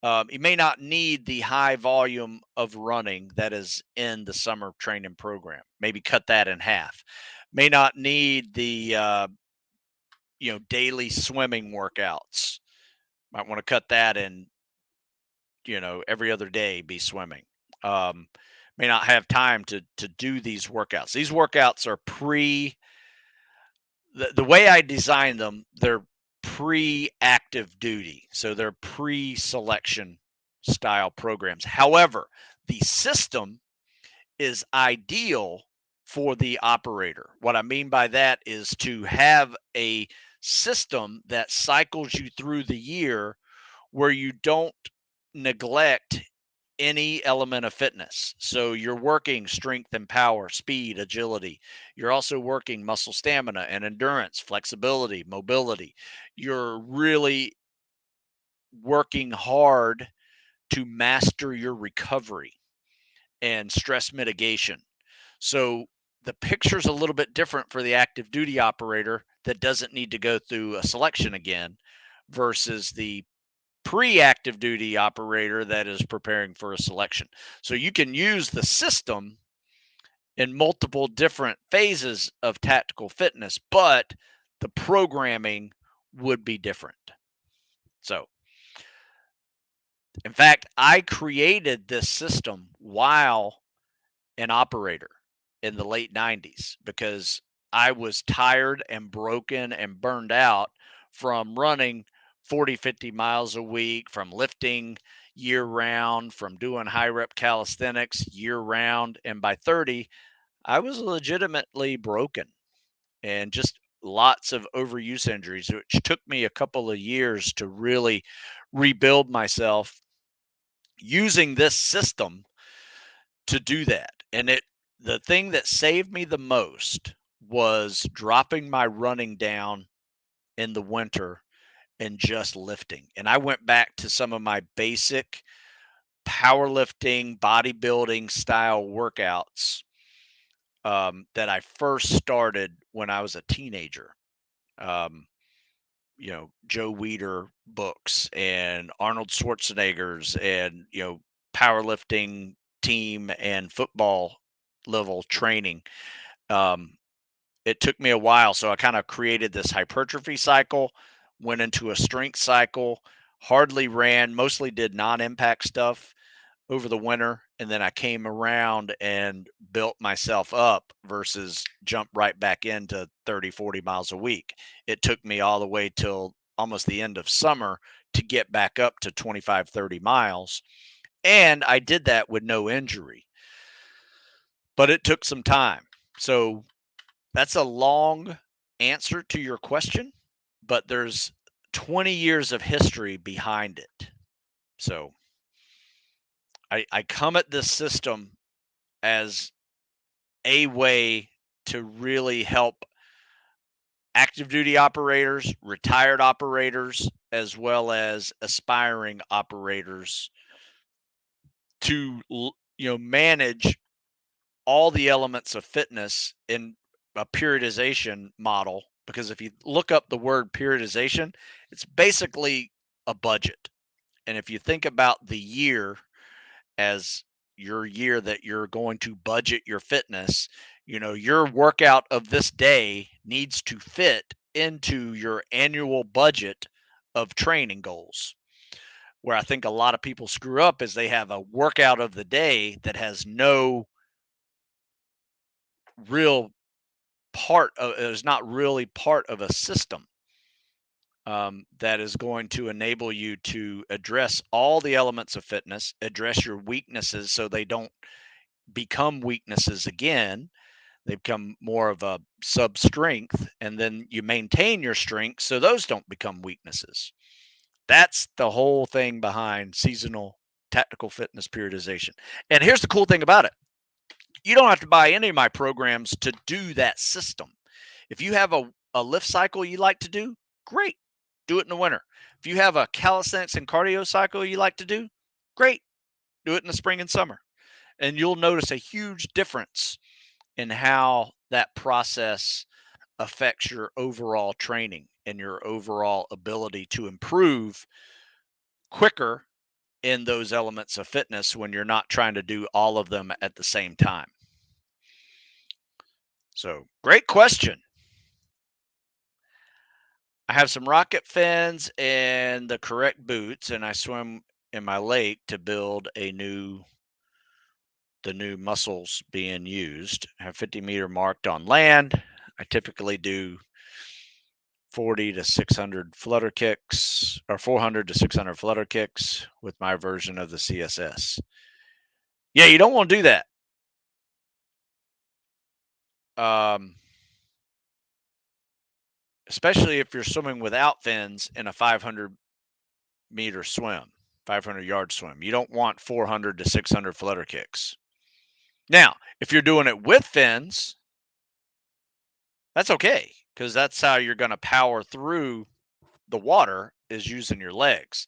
You may not need the high volume of running that is in the summer training program. Maybe cut that in half. May not need the daily swimming workouts. Might want to cut that in. Every other day be swimming. Um, may not have time to do these workouts. These workouts are the way I design them, they're pre-active duty. So they're pre-selection style programs. However, the system is ideal for the operator. What I mean by that is to have a system that cycles you through the year where you don't neglect any element of fitness. So you're working strength and power, speed, agility. You're also working muscle stamina and endurance, flexibility, mobility. You're really working hard to master your recovery and stress mitigation. So the picture's a little bit different for the active duty operator that doesn't need to go through a selection again versus the pre-active duty operator that is preparing for a selection. So you can use the system in multiple different phases of tactical fitness, but the programming would be different. So, in fact, I created this system while an operator in the late 90s because I was tired and broken and burned out from running 40, 50 miles a week, from lifting year round, from doing high rep calisthenics year round. And by 30, I was legitimately broken and just lots of overuse injuries, which took me a couple of years to really rebuild myself using this system to do that. And the thing that saved me the most was dropping my running down in the winter and just lifting. And I went back to some of my basic powerlifting, bodybuilding style workouts that I first started when I was a teenager. Um, Joe Weider books and Arnold Schwarzenegger's and, powerlifting team and football level training. Um, it took me a while. So I kind of created this hypertrophy cycle, went into a strength cycle, hardly ran, mostly did non impact stuff over the winter. And then I came around and built myself up versus jump right back into 30, 40 miles a week. It took me all the way till almost the end of summer to get back up to 25, 30 miles. And I did that with no injury, but it took some time. So that's a long answer to your question, but there's 20 years of history behind it. So I come at this system as a way to really help active duty operators, retired operators, as well as aspiring operators to manage all the elements of fitness in a periodization model because if you look up the word periodization, it's basically a budget. And if you think about the year as your year that you're going to budget your fitness, your workout of this day needs to fit into your annual budget of training goals. Where I think a lot of people screw up is they have a workout of the day that has no real is not really part of a system that is going to enable you to address all the elements of fitness, address your weaknesses so they don't become weaknesses again. They become more of a sub strength, and then you maintain your strength so those don't become weaknesses. That's the whole thing behind seasonal tactical fitness periodization. And here's the cool thing about it: you don't have to buy any of my programs to do that system. If you have a lift cycle you like to do, great, do it in the winter. If you have a calisthenics and cardio cycle you like to do, great, do it in the spring and summer. And you'll notice a huge difference in how that process affects your overall training and your overall ability to improve quicker in those elements of fitness when you're not trying to do all of them at the same time. So, great question. I have some rocket fins and the correct boots, and I swim in my lake to build the new muscles being used. I have 50-meter marked on land. I typically do 40 to 600 flutter kicks, or 400 to 600 flutter kicks with my version of the CSS. Yeah, you don't want to do that. Especially if you're swimming without fins in a 500-meter swim, 500-yard swim. You don't want 400 to 600 flutter kicks. Now, if you're doing it with fins, that's okay, because that's how you're going to power through the water, is using your legs.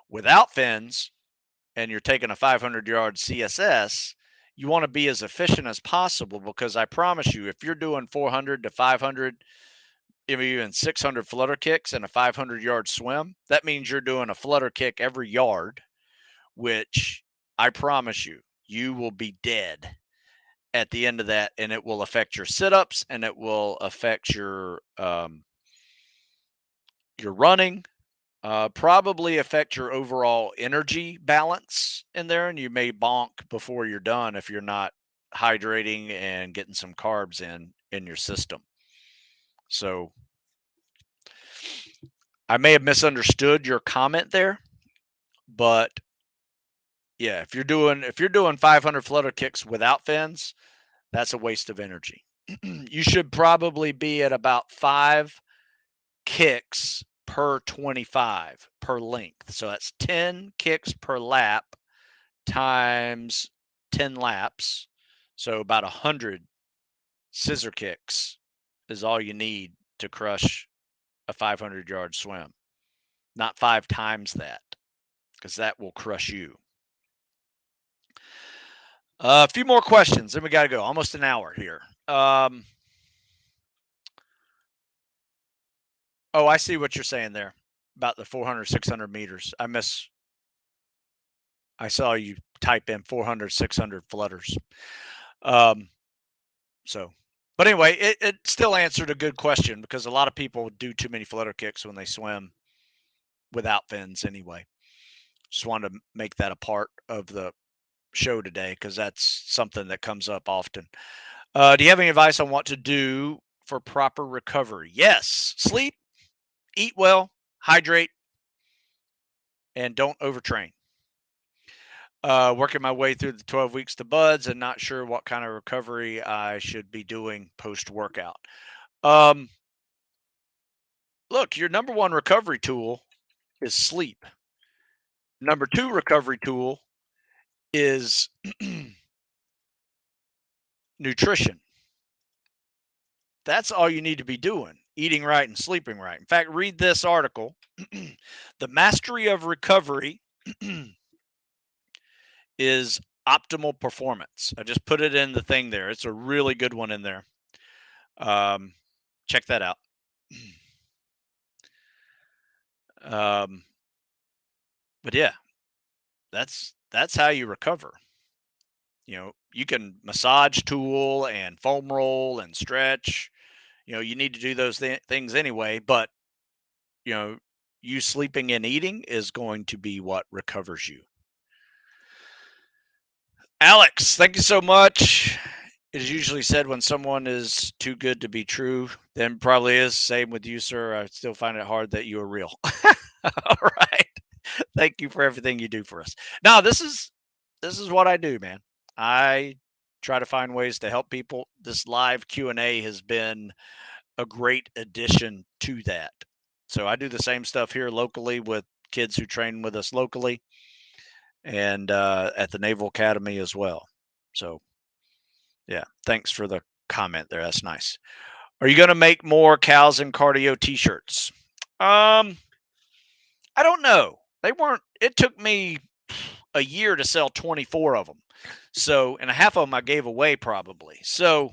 Without fins, and you're taking a 500-yard CSS, you want to be as efficient as possible, because I promise you, if you're doing 400 to 500, even 600 flutter kicks in a 500-yard swim, that means you're doing a flutter kick every yard, which I promise you, you will be dead at the end of that, and it will affect your sit-ups, and it will affect your running, probably affect your overall energy balance in there, and you may bonk before you're done if you're not hydrating and getting some carbs in your system. So I may have misunderstood your comment there, but yeah, if you're doing 500 flutter kicks without fins, that's a waste of energy. You should probably be at about 5 kicks per 25 per length. So that's 10 kicks per lap times 10 laps. So about 100 scissor kicks is all you need to crush a 500-yard swim. Not 5 times that, because that will crush you. A few more questions, then we got to go. Almost an hour here. Oh, I see what you're saying there about the 400, 600 meters. I saw you type in 400, 600 flutters. So, but anyway, it still answered a good question, because a lot of people do too many flutter kicks when they swim without fins anyway. Just wanted to make that a part of the show today, because that's something that comes up often. Do you have any advice on what to do for proper recovery? Yes, sleep, eat well, hydrate, and don't overtrain. Working my way through the 12 weeks to buds and not sure what kind of recovery I should be doing post workout. Look, your number one recovery tool is sleep. Number two recovery tool is nutrition. That's all you need to be doing: eating right and sleeping right. In fact, read this article. The mastery of recovery is optimal performance. I just put it in the thing there. It's a really good one in there. Check that out. um, but yeah, that's how you recover. You can massage tool and foam roll and stretch. You need to do those things anyway, but you know, you sleeping and eating is going to be what recovers you. Alex, thank you so much. It is usually said when someone is too good to be true, then probably is. Same with you, sir. I still find it hard that you are real. All right. Thank you for everything you do for us. Now, this is what I do, man. I try to find ways to help people. This live Q&A has been a great addition to that. So I do the same stuff here locally with kids who train with us locally and at the Naval Academy as well. So yeah, thanks for the comment there. That's nice. Are you going to make more cows and cardio t-shirts? I don't know. They weren't. It took me a year to sell 24 of them. So, and a half of them I gave away probably. So,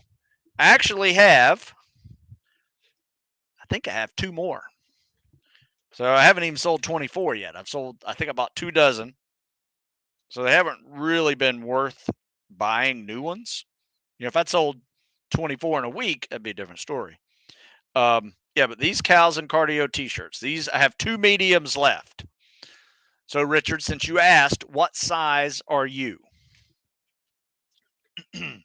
I actually have, I think I have two more. So, I haven't even sold 24 yet. I've sold, I think, about 2 dozen. So, they haven't really been worth buying new ones. If I'd sold 24 in a week, that'd be a different story. Yeah, but these cows and cardio t-shirts, these I have 2 mediums left. So, Richard, since you asked, what size are you? Because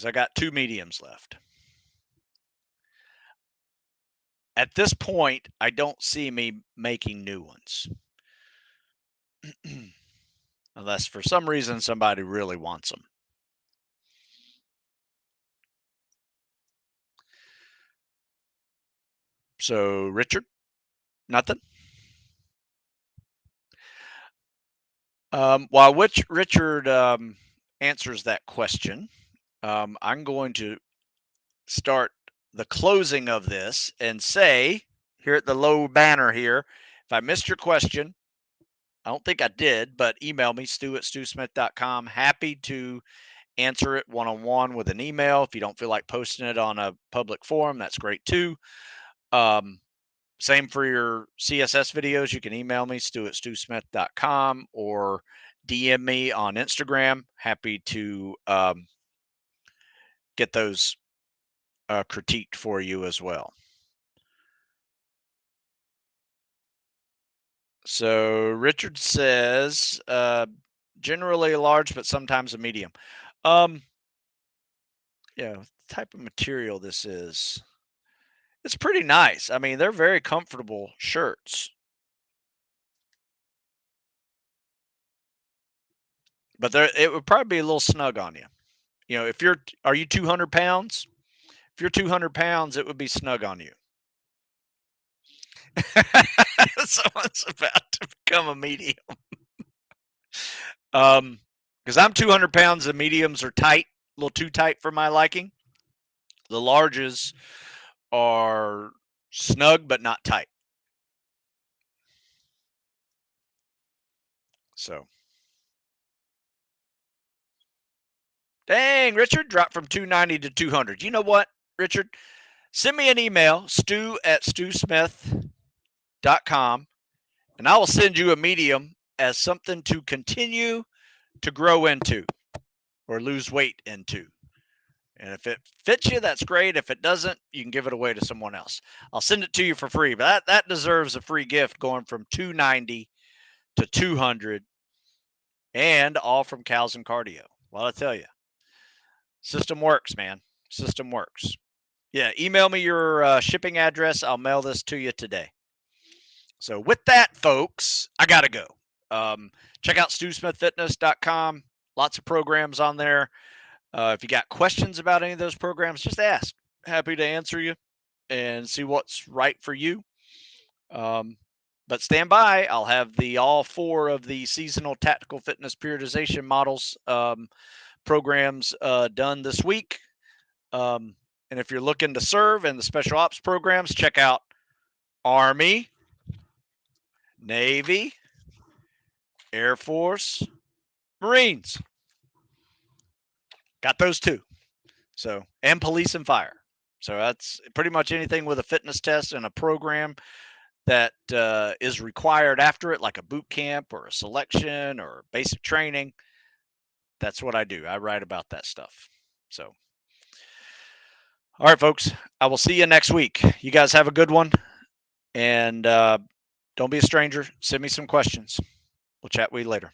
I got 2 mediums left. At this point, I don't see me making new ones. Unless for some reason somebody really wants them. So, Richard, nothing? While Richard answers that question, I'm going to start the closing of this and say here at the low banner here, if I missed your question, I don't think I did, but email me, stu@stewsmith.com. Happy to answer it one-on-one with an email. If you don't feel like posting it on a public forum, that's great too. Same for your CSS videos. You can email me, stu@stewsmith.com, or DM me on Instagram. Happy to get those critiqued for you as well. So Richard says, generally a large, but sometimes a medium. Yeah, type of material this is. It's pretty nice. I mean, they're very comfortable shirts, but it would probably be a little snug on you. If are you 200 pounds? If you're 200 pounds, it would be snug on you. Someone's about to become a medium. Because I'm 200 pounds, the mediums are tight, a little too tight for my liking. The larges are snug but not tight. So, dang, Richard dropped from 290 to 200. You know what, Richard? Send me an email, stu@stewsmith.com, and I will send you a medium as something to continue to grow into or lose weight into. And if it fits you, that's great. If it doesn't, you can give it away to someone else. I'll send it to you for free, but that deserves a free gift going from 290 to 200 and all from Cows and Cardio. Well, I tell you, system works, man. System works. Yeah, email me your shipping address. I'll mail this to you today. So with that, folks, I got to go. Check out stewsmithfitness.com. Lots of programs on there. If you got questions about any of those programs, just ask. Happy to answer you and see what's right for you. But stand by. I'll have all 4 of the seasonal tactical fitness periodization models programs done this week. And if you're looking to serve in the special ops programs, check out Army, Navy, Air Force, Marines. Got those too. So, and police and fire. So that's pretty much anything with a fitness test and a program that is required after it, like a boot camp or a selection or basic training. That's what I do. I write about that stuff. So, all right, folks, I will see you next week. You guys have a good one. And don't be a stranger. Send me some questions. We'll chat with you later.